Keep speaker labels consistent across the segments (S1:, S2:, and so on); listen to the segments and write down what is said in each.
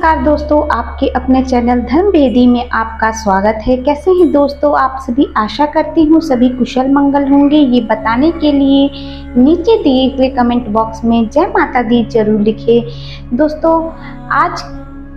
S1: नमस्कार दोस्तों, आपके अपने चैनल धर्म वेदी में आपका स्वागत है। कैसे हैं दोस्तों आप सभी? आशा करती हूँ सभी कुशल मंगल होंगे। ये बताने के लिए नीचे दिए हुए कमेंट बॉक्स में जय माता दी जरूर लिखें। दोस्तों आज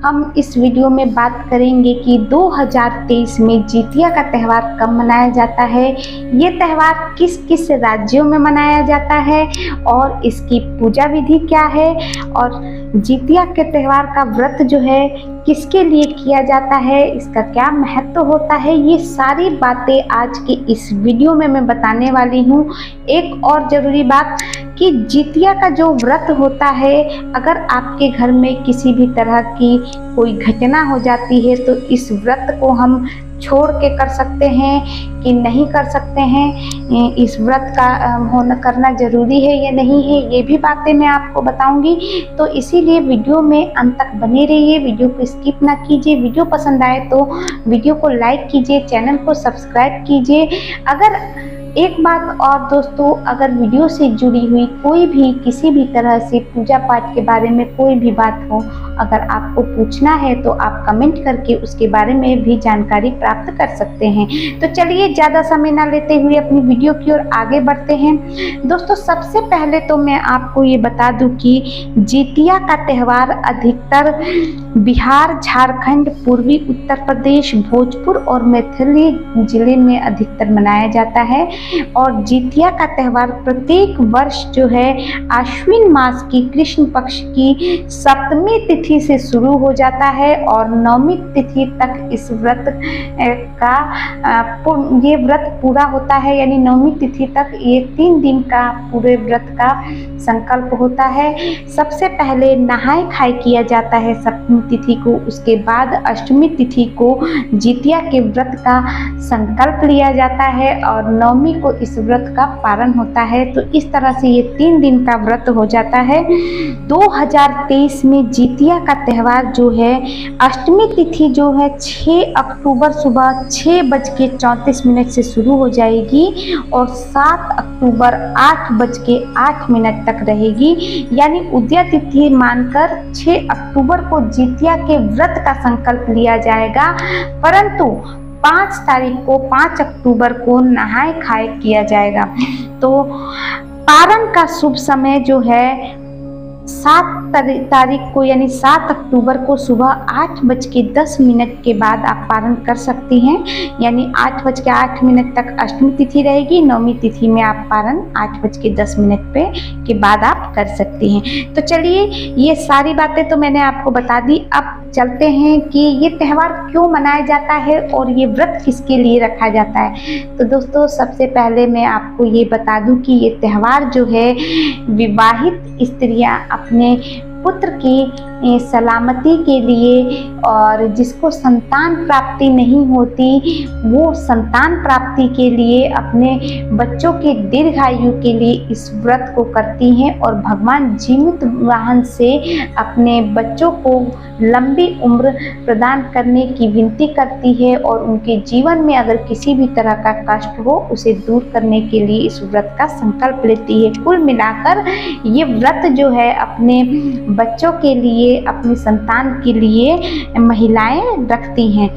S1: हम इस वीडियो में बात करेंगे कि 2023 में जितिया का त्यौहार कब मनाया जाता है, ये त्यौहार किस किस राज्यों में मनाया जाता है और इसकी पूजा विधि क्या है और जितिया के त्यौहार का व्रत जो है किसके लिए किया जाता है, इसका क्या महत्व होता है, ये सारी बातें आज के इस वीडियो में मैं बताने वाली हूँ। एक और ज़रूरी बात कि जितिया का जो व्रत होता है, अगर आपके घर में किसी भी तरह की कोई घटना हो जाती है तो इस व्रत को हम छोड़ के कर सकते हैं कि नहीं कर सकते हैं, इस व्रत का होना करना ज़रूरी है या नहीं है, ये भी बातें मैं आपको बताऊंगी। तो इसीलिए वीडियो में अंत तक बने रहिए, वीडियो को स्किप ना कीजिए। वीडियो पसंद आए तो वीडियो को लाइक कीजिए, चैनल को सब्सक्राइब कीजिए। अगर एक बात और दोस्तों, अगर वीडियो से जुड़ी हुई कोई भी किसी भी तरह से पूजा पाठ के बारे में कोई भी बात हो, अगर आपको पूछना है तो आप कमेंट करके उसके बारे में भी जानकारी प्राप्त कर सकते हैं। तो चलिए ज़्यादा समय ना लेते हुए अपनी वीडियो की ओर आगे बढ़ते हैं। दोस्तों सबसे पहले तो मैं आपको ये बता दूं कि जितिया का त्यौहार अधिकतर बिहार, झारखंड, पूर्वी उत्तर प्रदेश, भोजपुर और मैथिली जिले में अधिकतर मनाया जाता है। और जितिया का त्यौहार प्रत्येक वर्ष जो है आश्विन मास की कृष्ण पक्ष की सप्तमी तिथि से शुरू हो जाता है और नवमी तिथि तक इस व्रत का ये व्रत पूरा होता है। यानी नवमी तिथि तक ये 3 दिन का पूरे व्रत का संकल्प होता है। सबसे पहले नहाय खाए किया जाता है सप्तमी तिथि को, उसके बाद अष्टमी तिथि को जितिया के व्रत का संकल्प लिया जाता है और नवमी को इस व्रत का पारण होता है। तो इस तरह से ये 3 दिन का व्रत हो जाता है। 2023 में जितिया का त्यौहार जो है अष्टमी तिथि जो है 6 अक्टूबर सुबह 6:34 से शुरू हो जाएगी और 7 अक्टूबर 8:08 तक रहेगी। यानी उदया तिथि मानकर 6 अक्टूबर को जितिया के व्रत का संकल्प लिया जाएगा, परंतु 5 अक्टूबर को नहाय खाए किया जाएगा। तो पारण का शुभ समय जो है 7 तारीख को यानी 7 अक्टूबर को सुबह 8:10 के बाद आप पारण कर सकती हैं। यानी 8:08 तक अष्टमी तिथि रहेगी, नवमी तिथि में आप पारण 8:10 पे के बाद आप कर सकती हैं। तो चलिए ये सारी बातें तो मैंने आपको बता दी। अब चलते हैं कि ये त्यौहार क्यों मनाया जाता है और ये व्रत किसके लिए रखा जाता है। तो दोस्तों सबसे पहले मैं आपको ये बता दूं कि ये त्यौहार जो है विवाहित स्त्रियां अपने पुत्र की सलामती के लिए और जिसको संतान प्राप्ति नहीं होती वो संतान प्राप्ति के लिए अपने बच्चों के दीर्घायु के लिए इस व्रत को करती हैं और भगवान जीवित वाहन से अपने बच्चों को लंबी उम्र प्रदान करने की विनती करती है और उनके जीवन में अगर किसी भी तरह का कष्ट हो उसे दूर करने के लिए इस व्रत का संकल्प लेती है। कुल मिलाकर ये व्रत जो है अपने बच्चों के लिए, अपनी संतान के लिए महिलाएं रखती हैं।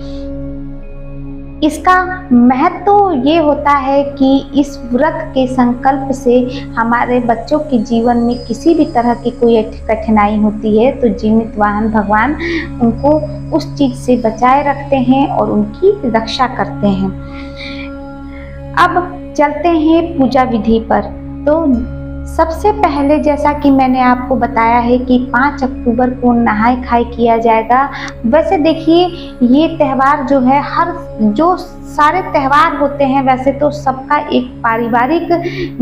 S1: इसका महत्व ये होता है कि इस व्रत के संकल्प से हमारे बच्चों के जीवन में किसी भी तरह की कोई कठिनाई होती है तो जीवित वाहन भगवान उनको उस चीज़ से बचाए रखते हैं और उनकी रक्षा करते हैं। अब चलते हैं पूजा विधि पर। तो सबसे पहले जैसा कि मैंने आपको बताया है कि 5 अक्टूबर को नहाय खाए किया जाएगा। वैसे देखिए ये त्यौहार जो है हर जो सारे त्यौहार होते हैं वैसे तो सबका एक पारिवारिक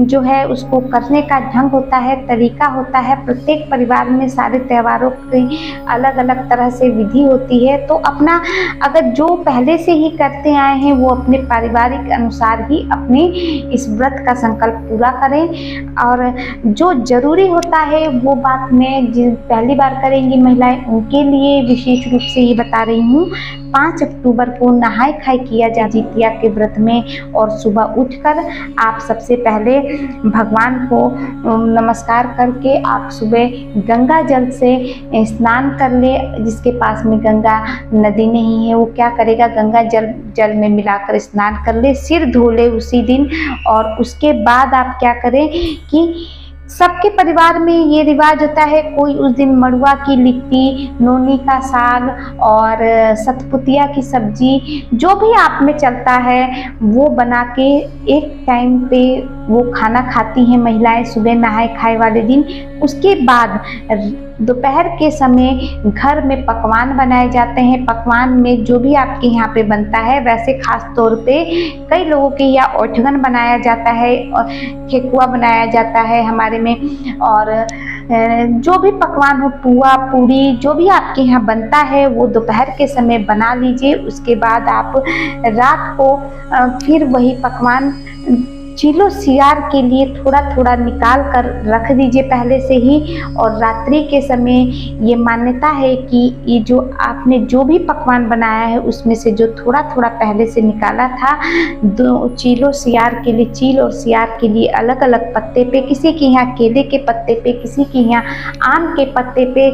S1: जो है उसको करने का ढंग होता है, तरीका होता है। प्रत्येक परिवार में सारे त्यौहारों की अलग अलग तरह से विधि होती है। तो अपना अगर जो पहले से ही करते आए हैं वो अपने पारिवारिक अनुसार ही अपने इस व्रत का संकल्प पूरा करें। और जो जरूरी होता है वो बात मैं जिन पहली बार करेंगी महिलाएं उनके लिए विशेष रूप से ये बता रही हूँ। 5 अक्टूबर को नहाय खाए किया जा जितिया के व्रत में। और सुबह उठकर आप सबसे पहले भगवान को नमस्कार करके आप सुबह गंगा जल से स्नान कर ले। जिसके पास में गंगा नदी नहीं है वो क्या करेगा, गंगा जल में मिलाकर स्नान कर ले, सिर धो ले उसी दिन। और उसके बाद आप क्या करें कि सबके परिवार में ये रिवाज होता है, कोई उस दिन मड़ुआ की लिट्टी, नोनी का साग और सतपुतिया की सब्जी, जो भी आप में चलता है वो बना के एक टाइम पे वो खाना खाती हैं महिलाएं सुबह नहाए खाए वाले दिन। उसके बाद दोपहर के समय घर में पकवान बनाए जाते हैं। पकवान में जो भी आपके यहाँ पे बनता है, वैसे खास तौर पे कई लोगों के यहाँ ओठगन बनाया जाता है और ठेकुआ बनाया जाता है हमारे में। और जो भी पकवान हो, पुआ पूरी जो भी आपके यहाँ बनता है वो दोपहर के समय बना लीजिए। उसके बाद आप रात को फिर वही पकवान चीलो सियार के लिए थोड़ा थोड़ा निकाल कर रख दीजिए पहले से ही। और रात्रि के समय ये मान्यता है कि ये जो आपने जो भी पकवान बनाया है उसमें से जो थोड़ा थोड़ा पहले से निकाला था, दो चीलो सियार के लिए, चील और सियार के लिए अलग अलग पत्ते पे, किसी के यहाँ केले के पत्ते पे, किसी के यहाँ आम के पत्ते पे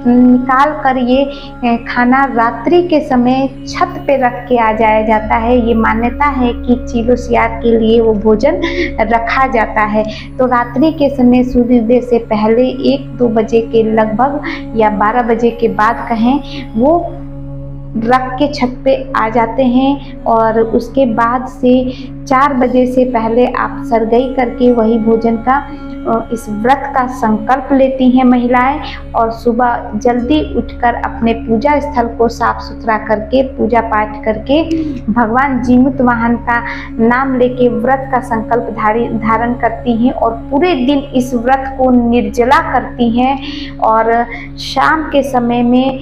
S1: निकाल कर ये खाना रात्रि के समय छत पे रख के आ जाया जाता है। ये मान्यता है कि चीलो सियार के लिए वो भोजन रखा जाता है। तो रात्रि के समय सूर्योदय से पहले 1-2 बजे के लगभग या 12 बजे के बाद कहें, वो रख के छत पे आ जाते हैं। और उसके बाद से 4 बजे से पहले आप सरगई करके वही भोजन का इस व्रत का संकल्प लेती हैं महिलाएं। और सुबह जल्दी उठकर अपने पूजा स्थल को साफ सुथरा करके पूजा पाठ करके भगवान जीमूत वाहन का नाम लेके व्रत का संकल्प धारण करती हैं। और पूरे दिन इस व्रत को निर्जला करती हैं। और शाम के समय में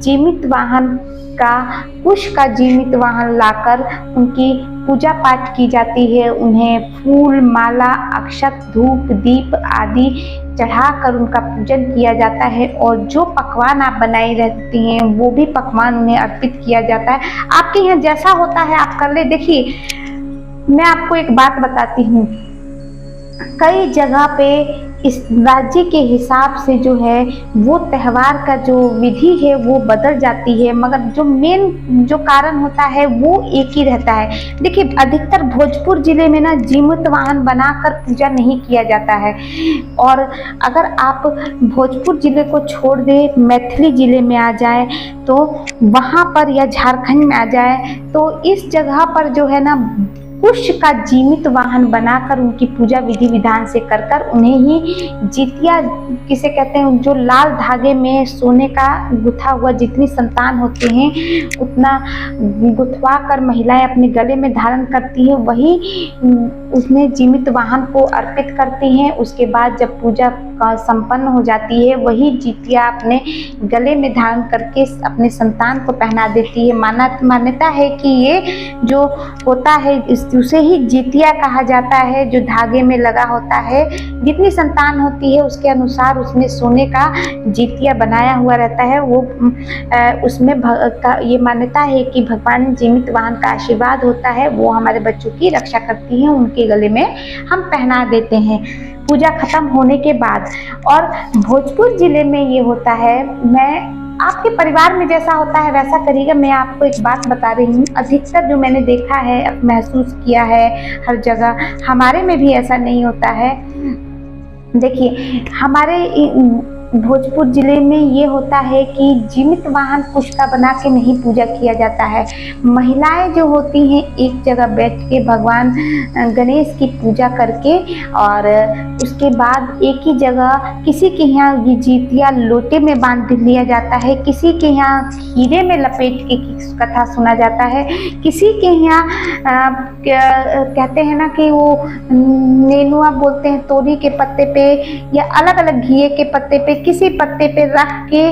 S1: जीवित वाहन का कुश का जीवित वाहन लाकर उनकी पूजा पाठ की जाती है। उन्हें फूल माला अक्षत धूप दीप आदि चढ़ाकर उनका पूजन किया जाता है। और जो पकवान आप बनाई रहती हैं वो भी पकवान उन्हें अर्पित किया जाता है। आपके यहाँ जैसा होता है आप कर ले। देखिए मैं आपको एक बात बताती हूँ, कई जगह पे इस राज्य के हिसाब से जो है वो त्यौहार का जो विधि है वो बदल जाती है, मगर जो मेन जो कारण होता है वो एक ही रहता है। देखिए अधिकतर भोजपुर जिले में ना जीमूत वाहन बनाकर पूजा नहीं किया जाता है। और अगर आप भोजपुर जिले को छोड़ दे मैथिली जिले में आ जाए तो वहाँ पर, या झारखंड में आ जाए तो इस जगह पर जो है ना कुश का जीवित वाहन बनाकर उनकी पूजा विधि विधान से कर उन्हें ही जितिया किसे कहते हैं, जो लाल धागे में सोने का गुथा हुआ जितनी संतान होते हैं उतना गुथवा कर महिलाएं अपने गले में धारण करती हैं, वही उसमें जीवित वाहन को अर्पित करती हैं। उसके बाद जब पूजा संपन्न हो जाती है वही जितिया अपने गले में धारण करके अपने संतान को पहना देती है। मान्यता है कि ये जो होता है उसे ही जितिया कहा जाता है, जो धागे में लगा होता है। जितनी संतान होती है उसके अनुसार उसमें सोने का जितिया बनाया हुआ रहता है। वो उसमें ये मान्यता है कि भगवान जीवित वाहन का आशीर्वाद होता है, वो हमारे बच्चों की रक्षा करती हैं, उनके गले में हम पहना देते हैं पूजा खत्म होने के बाद। और भोजपुर जिले में ये होता है, मैं आपके परिवार में जैसा होता है वैसा करिएगा। मैं आपको एक बात बता रही हूँ, अधिकतर जो मैंने देखा है महसूस किया है हर जगह, हमारे में भी ऐसा नहीं होता है। देखिए हमारे भोजपुर जिले में ये होता है कि जीवित वाहन कुश का बना के नहीं पूजा किया जाता है। महिलाएं जो होती हैं एक जगह बैठ के भगवान गणेश की पूजा करके, और उसके बाद एक ही जगह किसी के यहाँ ये जितिया लोटे में बांध लिया जाता है, किसी के यहाँ खीरे में लपेट के कथा सुना जाता है, किसी के यहाँ कहते हैं ना कि वो नेनुआ बोलते हैं, तोरी के पत्ते पे या अलग अलग घिए के पत्ते पे, किसी पत्ते पे रख के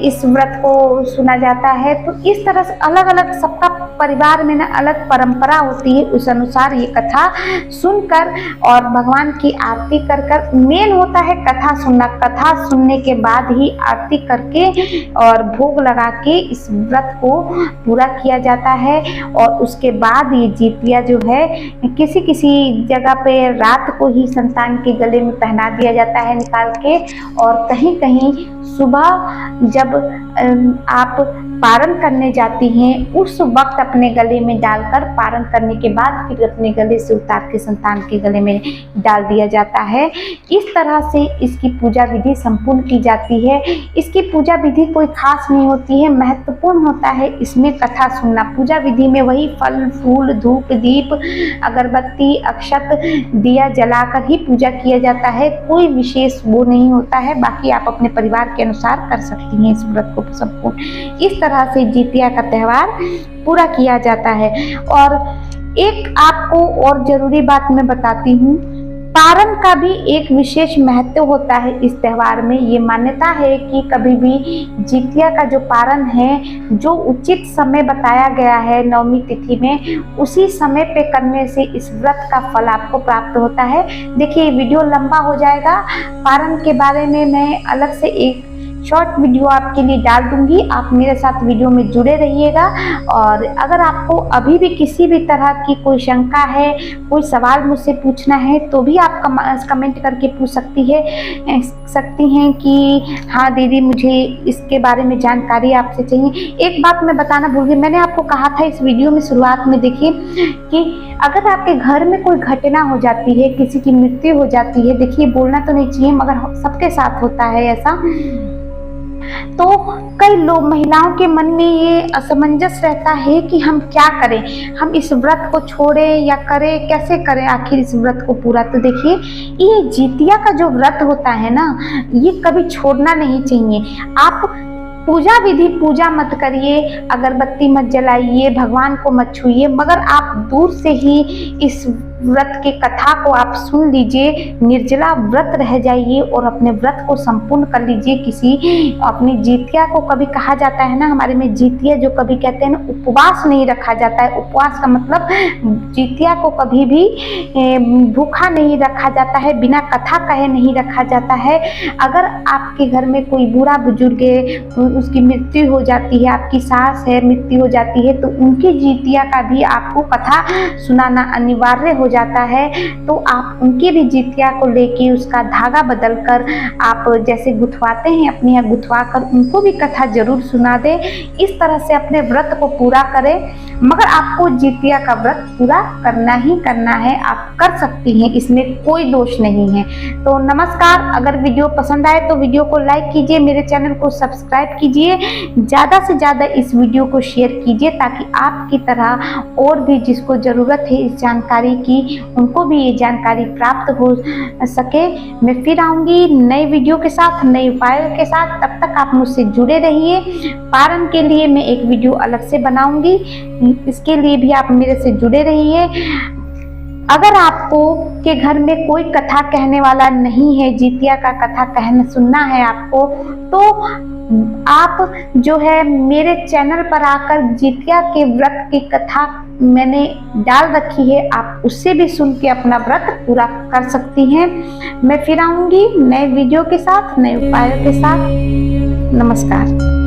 S1: इस व्रत को सुना जाता है। तो इस तरह से अलग अलग सबका परिवार में ना अलग परंपरा होती है, उस अनुसार ये कथा सुनकर और भगवान की आरती कर कर, मेन होता है कथा सुनना। कथा सुनने के बाद ही आरती करके और भोग लगा के इस व्रत को पूरा किया जाता है। और उसके बाद ये जितिया जो है किसी किसी जगह पे रात को ही संतान के गले में पहना दिया जाता है निकाल के, और कहीं कहीं सुबह जब आप पारण करने जाती हैं उस वक्त अपने गले में डालकर पारण करने के बाद फिर अपने गले से उतार के संतान के गले में डाल दिया जाता है। इस तरह से इसकी पूजा विधि संपूर्ण की जाती है। इसकी पूजा विधि कोई खास नहीं होती है, महत्वपूर्ण होता है इसमें कथा सुनना। पूजा विधि में वही फल फूल धूप दीप अगरबत्ती अक्षत दिया जलाकर ही पूजा किया जाता है, कोई विशेष वो नहीं होता है। बाकी आप अपने परिवार के अनुसार कर सकती हैं इस व्रत को संपूर्ण। इस तरह से जितिया का त्यौहार पूरा किया जाता है। और एक आपको और जरूरी बात मैं बताती हूँ, पारण का भी एक विशेष महत्व होता है इस त्यौहार में। ये मान्यता है कि कभी भी जितिया का जो पारण है, जो उचित समय बताया गया है नवमी तिथि में, उसी समय पे करने से इस व्रत का फल आपको प्राप्त होता है। देखिए वीडियो लंबा हो जाएगा, पारण के बारे में मैं अलग से एक शॉर्ट वीडियो आपके लिए डाल दूंगी, आप मेरे साथ वीडियो में जुड़े रहिएगा। और अगर आपको अभी भी किसी भी तरह की कोई शंका है, कोई सवाल मुझसे पूछना है, तो भी आप कमेंट करके पूछ सकती हैं कि हाँ दीदी मुझे इसके बारे में जानकारी आपसे चाहिए। एक बात मैं बताना भूल गई, मैंने आपको कहा था इस वीडियो में शुरुआत में, देखिए कि अगर आपके घर में कोई घटना हो जाती है, किसी की मृत्यु हो जाती है, देखिए बोलना तो नहीं चाहिए मगर सबके साथ होता है ऐसा, तो कई लोग महिलाओं के मन में ये असमंजस रहता है कि हम क्या करें, हम इस व्रत को छोड़ें या करें, कैसे करें आखिर इस व्रत को पूरा। तो देखिए ये जितिया का जो व्रत होता है ना, ये कभी छोड़ना नहीं चाहिए। आप पूजा विधि पूजा मत करिए, अगरबत्ती मत जलाइए, भगवान को मत छूइए, मगर आप दूर से ही इस व्रत की कथा को आप सुन लीजिए, निर्जला व्रत रह जाइए और अपने व्रत को संपूर्ण कर लीजिए। किसी अपनी जितिया को कभी कहा जाता है ना, हमारे में जितिया जो कभी कहते हैं ना, उपवास नहीं रखा जाता है। उपवास का मतलब जितिया को कभी भी भूखा नहीं रखा जाता है, बिना कथा कहे नहीं रखा जाता है। अगर आपके घर में कोई बूढ़ा बुजुर्ग है, उसकी मृत्यु हो जाती है, आपकी सास है मृत्यु हो जाती है, तो उनकी जितिया का भी आपको कथा सुनाना अनिवार्य हो जाता है। तो आप उनकी भी जितिया को लेके उसका धागा बदलकर आप जैसे गुथवाते हैं अपने यहाँ गुथवा कर उनको भी कथा जरूर सुना दें। इस तरह से अपने व्रत को पूरा करें, मगर आपको जितिया का व्रत पूरा करना ही करना है। आप कर सकती हैं, इसमें कोई दोष नहीं है। तो नमस्कार, अगर वीडियो पसंद आए तो वीडियो को लाइक कीजिए, मेरे चैनल को सब्सक्राइब कीजिए, ज़्यादा से ज़्यादा इस वीडियो को शेयर कीजिए ताकि आपकी तरह और भी जिसको ज़रूरत है इस जानकारी की, उनको भी ये जानकारी प्राप्त हो सके। मैं फिर आऊँगी नए वीडियो के साथ, नए उपायों के साथ। तब तक आप मुझसे जुड़े रहिए। पारण के लिए मैं एक वीडियो अलग से बनाऊंगी, इसके लिए भी आप मेरे से जुड़े रहिए। अगर आपको के घर में कोई कथा कहने वाला नहीं है, जितिया का कथा सुनना है आपको, तो आप जो है मेरे चैनल पर आकर जितिया के व्रत की कथा मैंने डाल रखी है, आप उससे भी सुन के अपना व्रत पूरा कर सकती हैं। मैं फिर आऊँगी नए वीडियो के साथ, नए उपायों के साथ। नमस्कार।